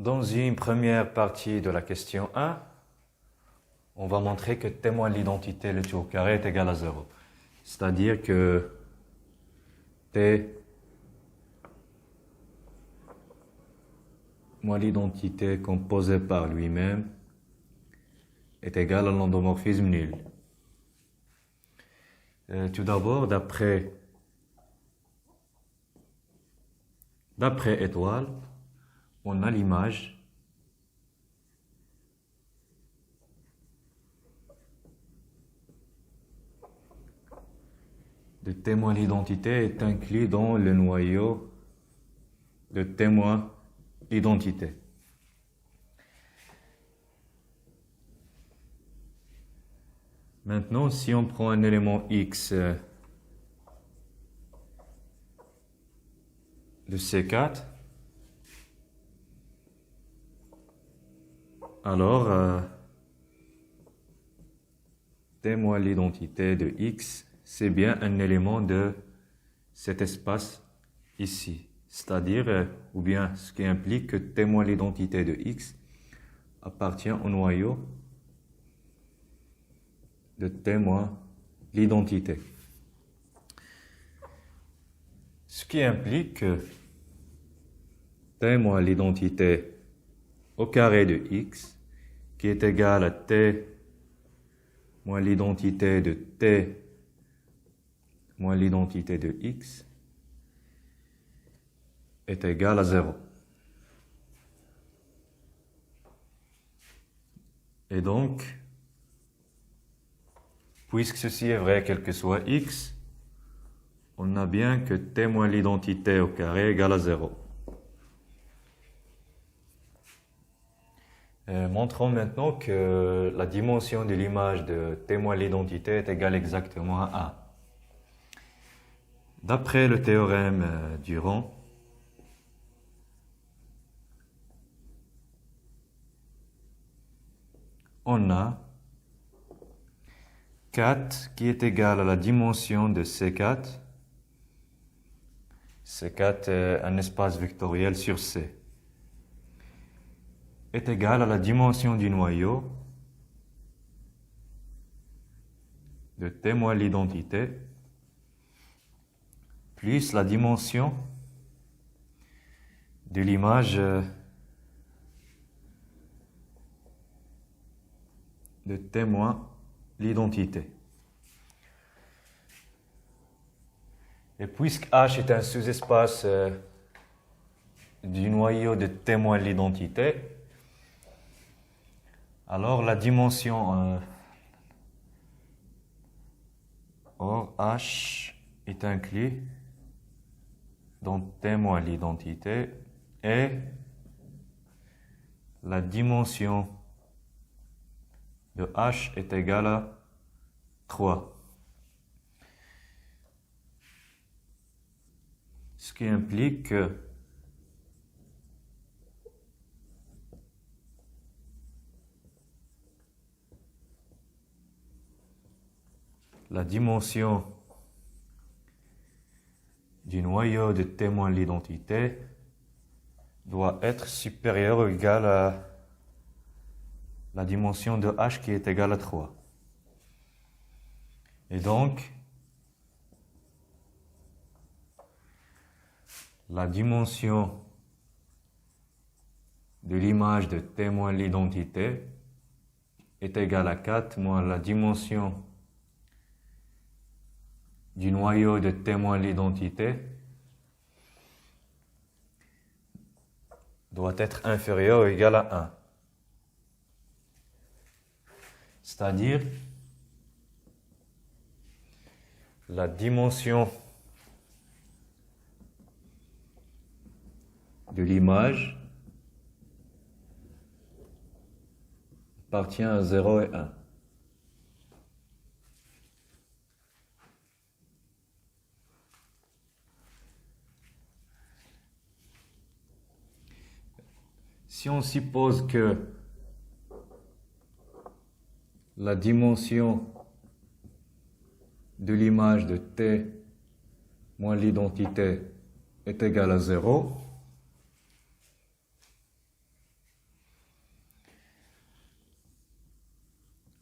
Dans une première partie de la question 1, on va montrer que t moins l'identité le tout au carré est égal à 0. C'est-à-dire que t moins l'identité composée par lui-même est égal à l'endomorphisme nul. Tout d'abord, d'après étoile, on a l'image de témoin l'identité est inclus dans le noyau de témoin identité. Maintenant, si on prend un élément X de C4, alors témoin l'identité de X, c'est bien un élément de cet espace ici. C'est-à-dire, ou bien ce qui implique que témoin l'identité de X appartient au noyau de témoin l'identité. Ce qui implique que témoin l'identité au carré de X, qui est égal à T moins l'identité de T moins l'identité de X, est égal à 0. Et donc, puisque ceci est vrai quel que soit X, on a bien que T moins l'identité au carré égale à 0. Montrons maintenant que la dimension de l'image de T moins l'identité est égale exactement à 1. D'après le théorème Durand, on a 4 qui est égal à la dimension de C4. C4 est un espace vectoriel sur C. Est égal à la dimension du noyau de T moins l'identité plus la dimension de l'image de T moins l'identité. Et puisque H est un sous-espace du noyau de T moins l'identité, alors la dimension or H est inclus dans T moins l'identité et la dimension de H est égale à 3. Ce qui implique que la dimension du noyau de T moins l'identité doit être supérieure ou égale à la dimension de H qui est égale à 3. Et donc, la dimension de l'image de T moins l'identité est égale à 4 moins la dimension du noyau de T moins l'identité doit être inférieur ou égal à 1. C'est-à-dire la dimension de l'image appartient à 0 et 1. Si on suppose que la dimension de l'image de T moins l'identité est égale à 0,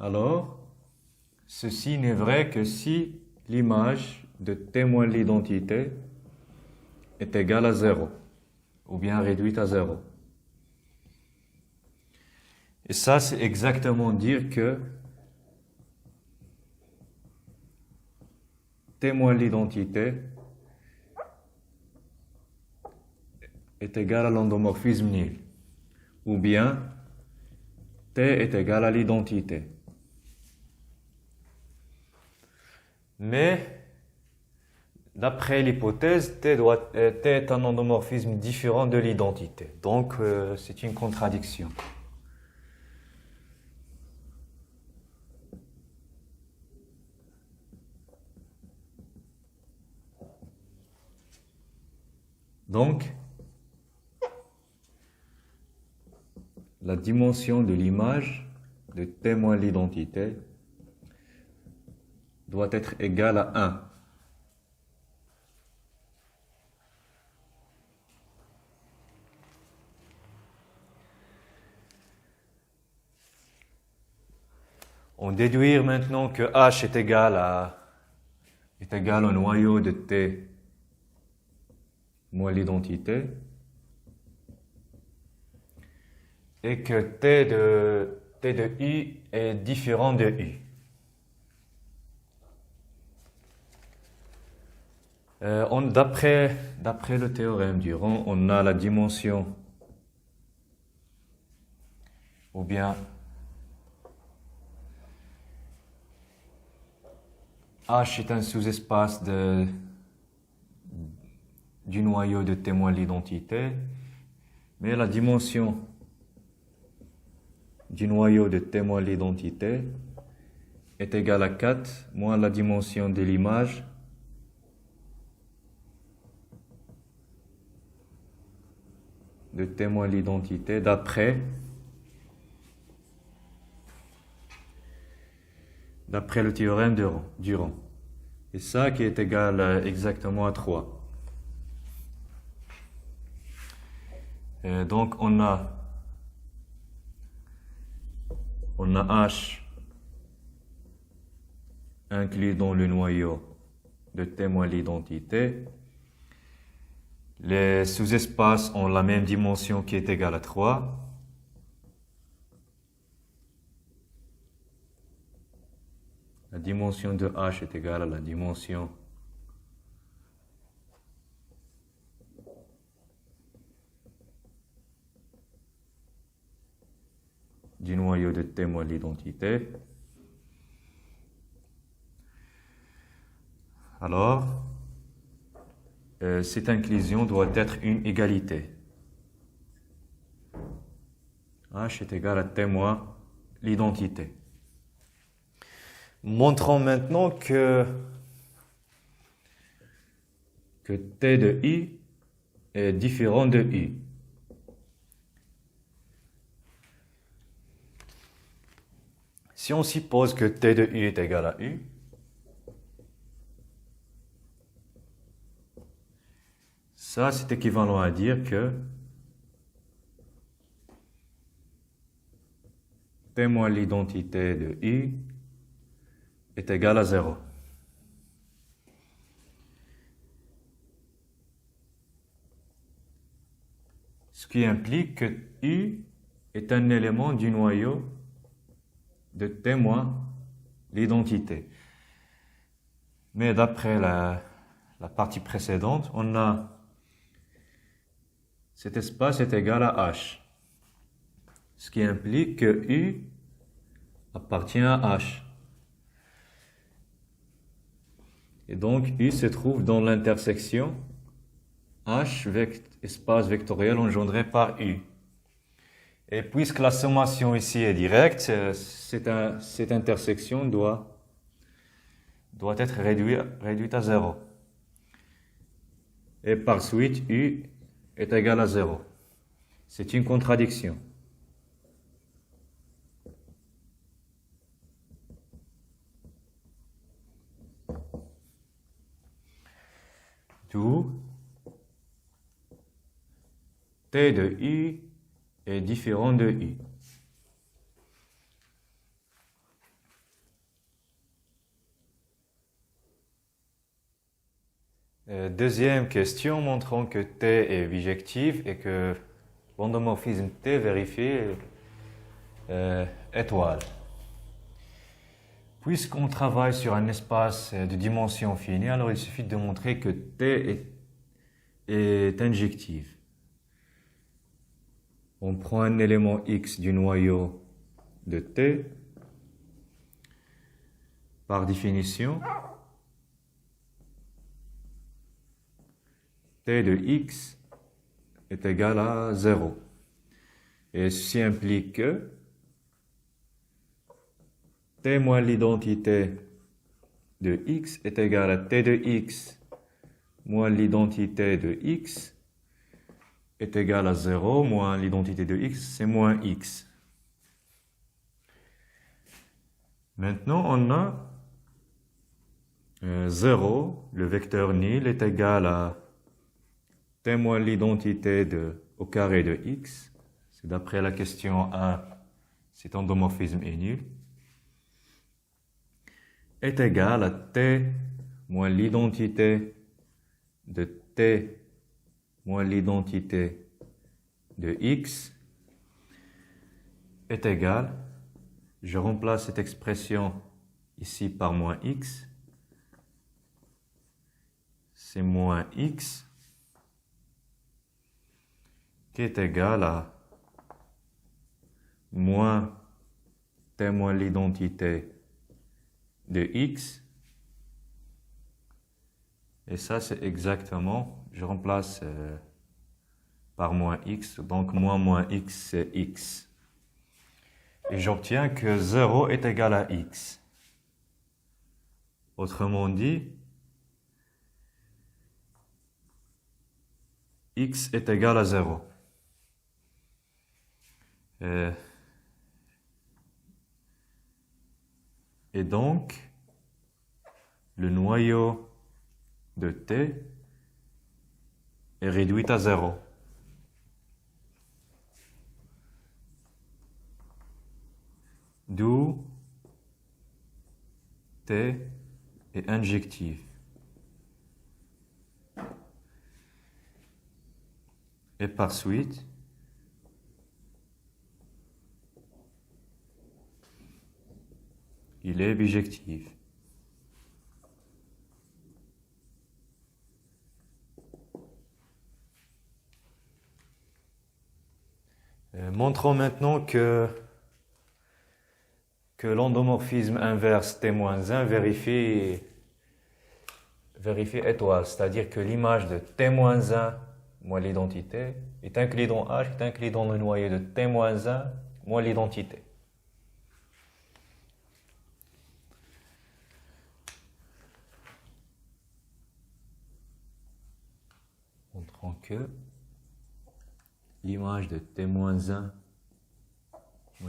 Alors, ceci n'est vrai que si l'image de témoin de l'identité est égale à 0, ou bien réduite à 0. Et ça, c'est exactement dire que témoin de l'identité est égal à l'endomorphisme nil, ou bien T est égal à l'identité. Mais, d'après l'hypothèse, T est un endomorphisme différent de l'identité. Donc, c'est une contradiction. Donc, la dimension de l'image de témoin de l'identité doit être égale à 1. On déduit maintenant que H est égal au noyau de T moins l'identité et que T de I est différent de I. D'après le théorème du rang, on a la dimension, ou bien H est un sous-espace du noyau de témoin de l'identité, mais la dimension du noyau de témoin de l'identité est égale à 4 moins la dimension de l'image de témoin de l'identité d'après le théorème du rang. Et ça qui est égal exactement à 3. Donc on a H inclus dans le noyau de témoin de l'identité. Les sous-espaces ont la même dimension qui est égale à 3. La dimension de H est égale à la dimension du noyau de témoin de l'identité. Alors, cette inclusion doit être une égalité. H est égal à témoin l'identité. Montrons maintenant que T de I est différent de I. Si on suppose que T de I est égal à U, ça c'est équivalent à dire que T moins l'identité de I est égal à 0. Ce qui implique que U est un élément du noyau de T moins l'identité. Mais d'après la partie précédente, on a cet espace est égal à H. Ce qui implique que U appartient à H. Et donc, U se trouve dans l'intersection H, espace vectoriel engendré par U. Et puisque la sommation ici est directe, cette intersection doit être réduite à 0. Et par suite, U est égal à 0. C'est une contradiction. D'où T de U est différent de U. Deuxième question montrant que T est bijectif et que l'endomorphisme T vérifié étoile. Puisqu'on travaille sur un espace de dimension finie, alors il suffit de montrer que T est injectif. On prend un élément X du noyau de T. Par définition, T de X est égal à 0. Et ceci implique que T moins l'identité de X est égal à T de X moins l'identité de X est égal à 0 moins l'identité de X, c'est moins X. Maintenant, on a 0, le vecteur nil est égal à T moins l'identité au carré de X. C'est d'après la question 1, cet endomorphisme est nul. Est égal à T moins l'identité de T moins l'identité de X est égal, je remplace cette expression ici par moins X, c'est moins X qui est égal à moins T moins l'identité de X. Et ça, c'est exactement, je remplace par moins X, donc moins X, c'est X. Et j'obtiens que 0 est égal à X. Autrement dit, X est égal à 0. Et donc, le noyau de T est réduit à 0. D'où T est injectif. Et par suite, il est bijectif. Montrons maintenant que l'endomorphisme inverse T-1 vérifie étoile, c'est-à-dire que l'image de T-1 moins l'identité est inclus dans H, est inclus dans le noyau de T-1 moins l'identité. Montrons que l'image de T-1 moins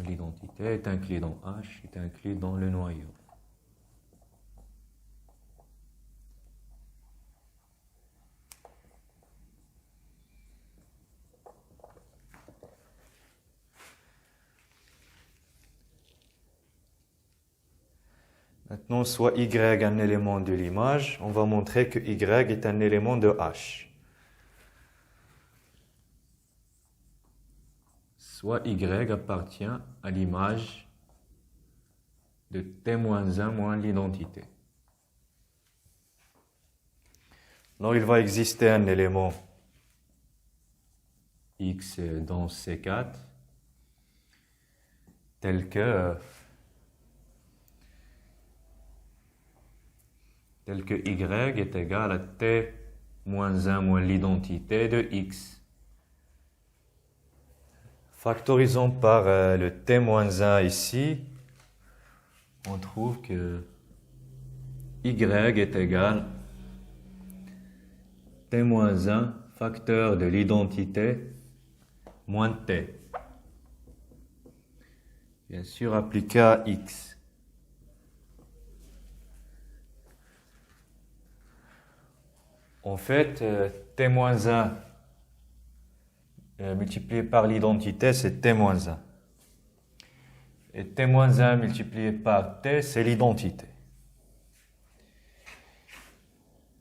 l'identité est inclus dans H, est inclus dans le noyau. Maintenant, soit Y un élément de l'image, on va montrer que Y est un élément de H. Soit Y appartient à l'image de T-1 moins l'identité. Alors, il va exister un élément X dans C4 tel que Y est égal à T-1 moins l'identité de X. Factorisons par le T-1 ici, on trouve que Y est égal T-1 facteur de l'identité moins T. Bien sûr, appliqué à X. En fait, T-1 multiplié par l'identité, c'est T-1. Et T-1 multiplié par T, c'est l'identité.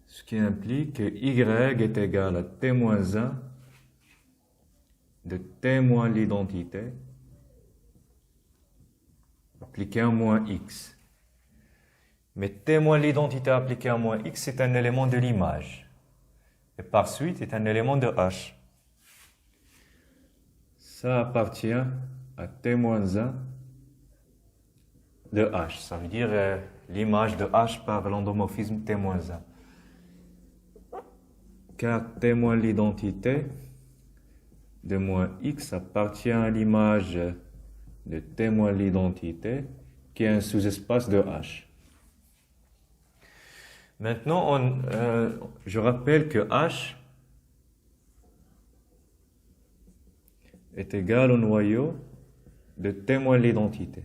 Ce qui implique que y est égal à t moins 1 de t moins l'identité appliqué à moins x. Mais t moins l'identité appliquée à moins x, c'est un élément de l'image. Et par suite, est un élément de h. Ça appartient à t moins 1 de h. Ça veut dire l'image de h par l'endomorphisme t moins 1. Car t moins l'identité de moins x appartient à l'image de t moins l'identité qui est un sous-espace de h. Maintenant, je rappelle que h est égal au noyau de t moins l'identité.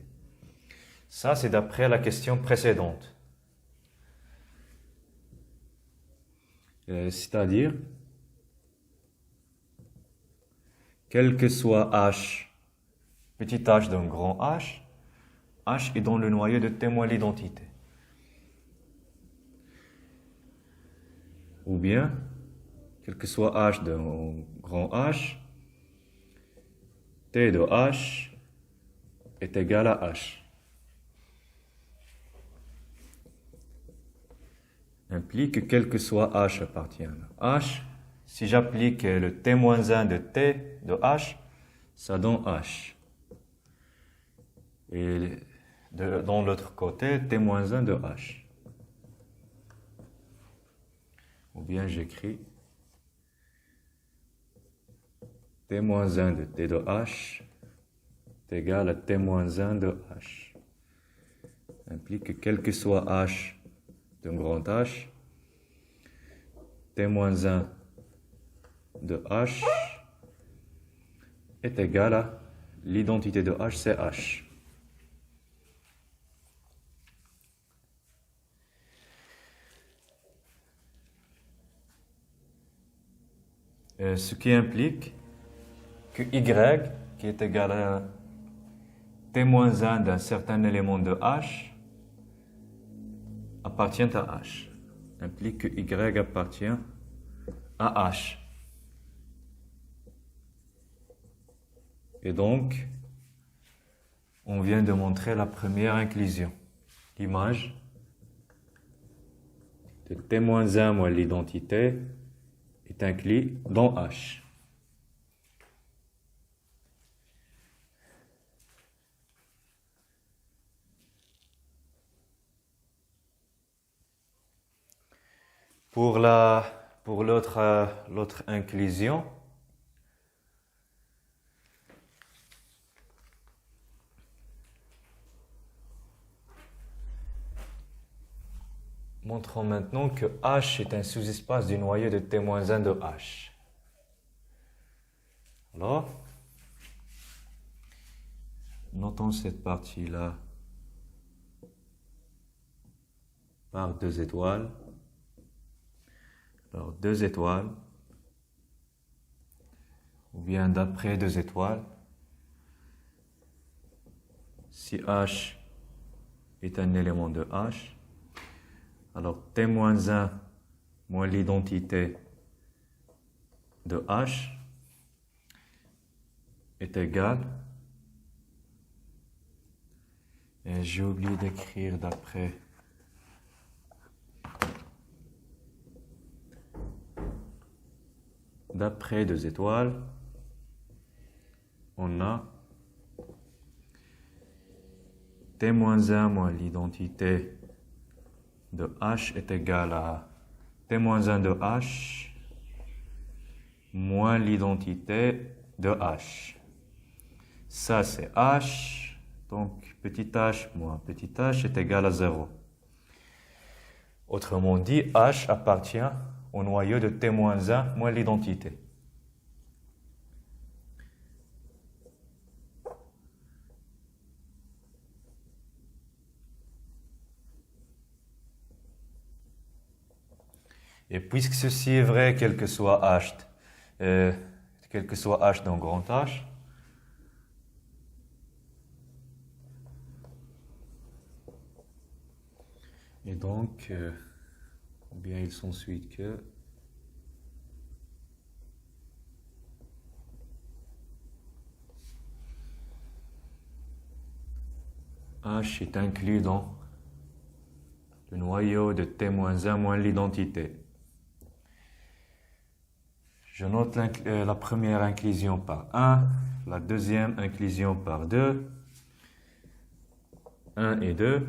Ça, c'est d'après la question précédente. C'est-à-dire, quel que soit h, petit h d'un grand h est dans le noyau de t moins l'identité. Ou bien, quel que soit h d'un grand h, t de h est égal à h. Implique que quel que soit h appartient à h. Si j'applique le t moins 1 de t de h, ça donne h. Et dans l'autre côté, t moins 1 de h. Ou bien j'écris t moins 1 de t de h est égal à t moins 1 de h. Implique que quel que soit h d'un grand h, t moins 1 de h est égal à l'identité de h, c'est h. Ce qui implique que y, qui est égal à t moins 1 d'un certain élément de h, appartient à h. Implique que y appartient à h. Et donc, on vient de montrer la première inclusion. L'image de t moins 1 moins l'identité est inclus dans H. Pour l'autre inclusion, montrons maintenant que H est un sous-espace du noyau de T-1 de H. Alors, notons cette partie-là par 2 étoiles. Alors, 2 étoiles, ou bien d'après 2 étoiles, si H est un élément de H, alors T-1 moins l'identité de H est égal, et j'ai oublié d'écrire d'après d'après 2 étoiles, on a T-1 moins l'identité de H est égal à T-1 de H moins l'identité de H. Ça, c'est H. Donc, petit h moins petit h est égal à 0. Autrement dit, H appartient au noyau de T-1 moins l'identité. Et puisque ceci est vrai, quel que soit H dans grand H, et donc, ou bien il s'ensuit que H est inclus dans le noyau de T-1 moins l'identité. Je note la première inclusion par 1, la deuxième inclusion par 2, 1 et 2.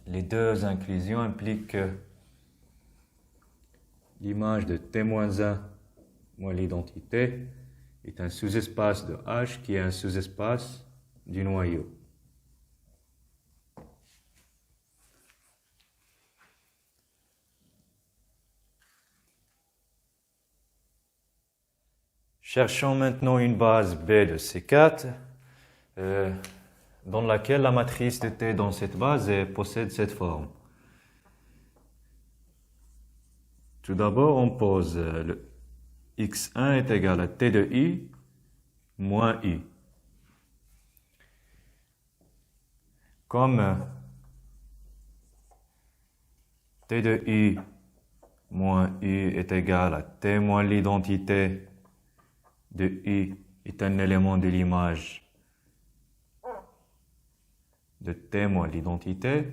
Les deux inclusions impliquent que l'image de T-1 moins l'identité est un sous-espace de H qui est un sous-espace du noyau. Cherchons maintenant une base B de C4 dans laquelle la matrice de T dans cette base possède cette forme. Tout d'abord, on pose le x1 est égal à T de I moins I. Comme T de I moins I est égal à T moins l'identité de I est un élément de l'image de T moins l'identité,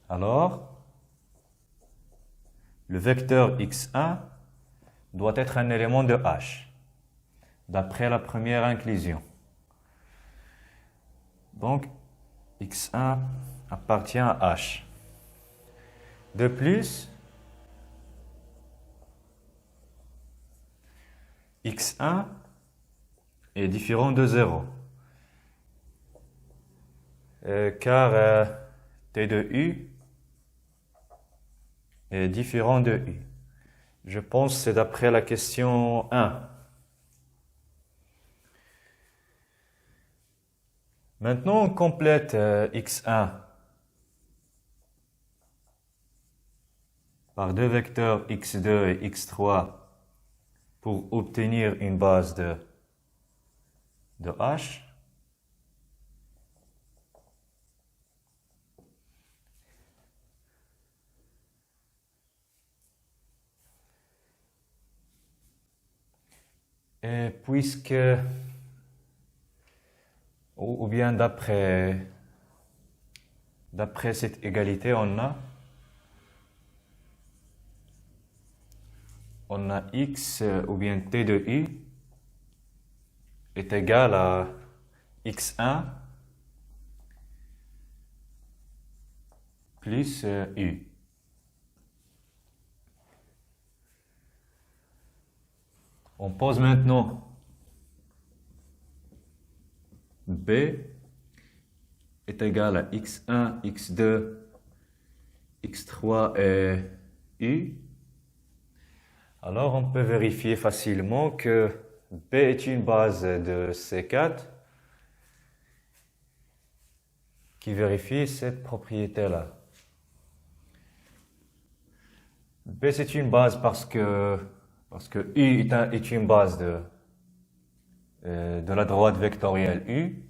alors le vecteur x1 doit être un élément de H, d'après la première inclusion. Donc, x1 appartient à H. De plus, x1 est différent de 0, car T de U est différent de U. Je pense que c'est d'après la question 1. Maintenant, on complète x1 par deux vecteurs x2 et x3 pour obtenir une base de H. Et puisque, ou bien d'après cette égalité, on a x ou bien T de U est égal à x1 plus U. On pose maintenant B est égal à x1, x2, x3 et U. Alors on peut vérifier facilement que B est une base de C4 qui vérifie cette propriété-là. B c'est une base parce que U est une base de la droite vectorielle U,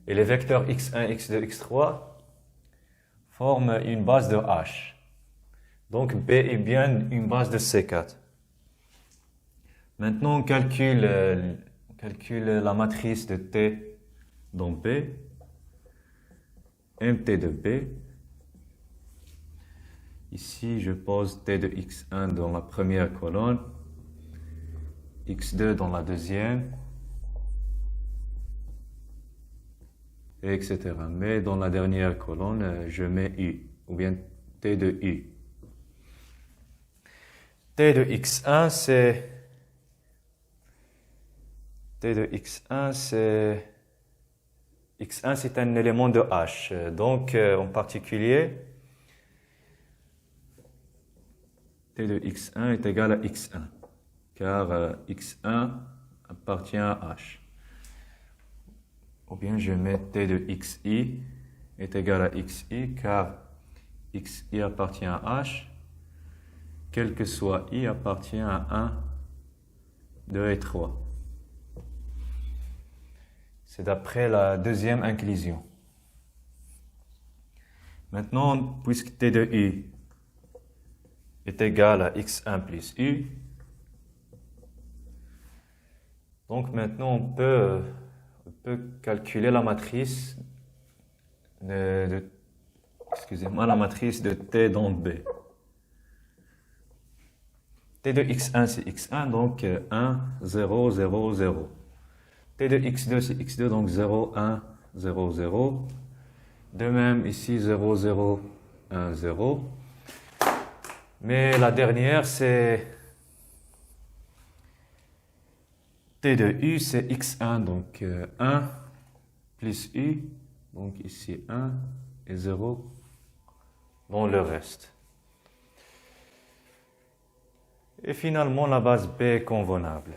et les vecteurs x1, x2, x3 forment une base de H. Donc B est bien une base de C4. Maintenant on calcule la matrice de T dans B, MT de B. Ici, je pose T de x1 dans la première colonne, x2 dans la deuxième, et etc. Mais dans la dernière colonne, je mets U, ou bien T de U. T de x1, c'est x1, c'est un élément de H. Donc, en particulier, T de x1 est égal à x1, car x1 appartient à H. Ou bien je mets T de xi est égal à xi, car xi appartient à H, quel que soit i appartient à 1, 2 et 3. C'est d'après la deuxième inclusion. Maintenant, puisque t de u est égal à x1 plus u, donc maintenant on peut calculer la matrice excusez-moi, la matrice de t dans B. T de x1 c'est x1, donc 1, 0, 0, 0. T de x2 c'est x2, donc 0, 1, 0, 0. De même ici 0, 0, 1, 0. Mais la dernière c'est T de u c'est x1, donc 1 plus u, donc ici 1 et 0 dans le reste. Et finalement la base B est convenable.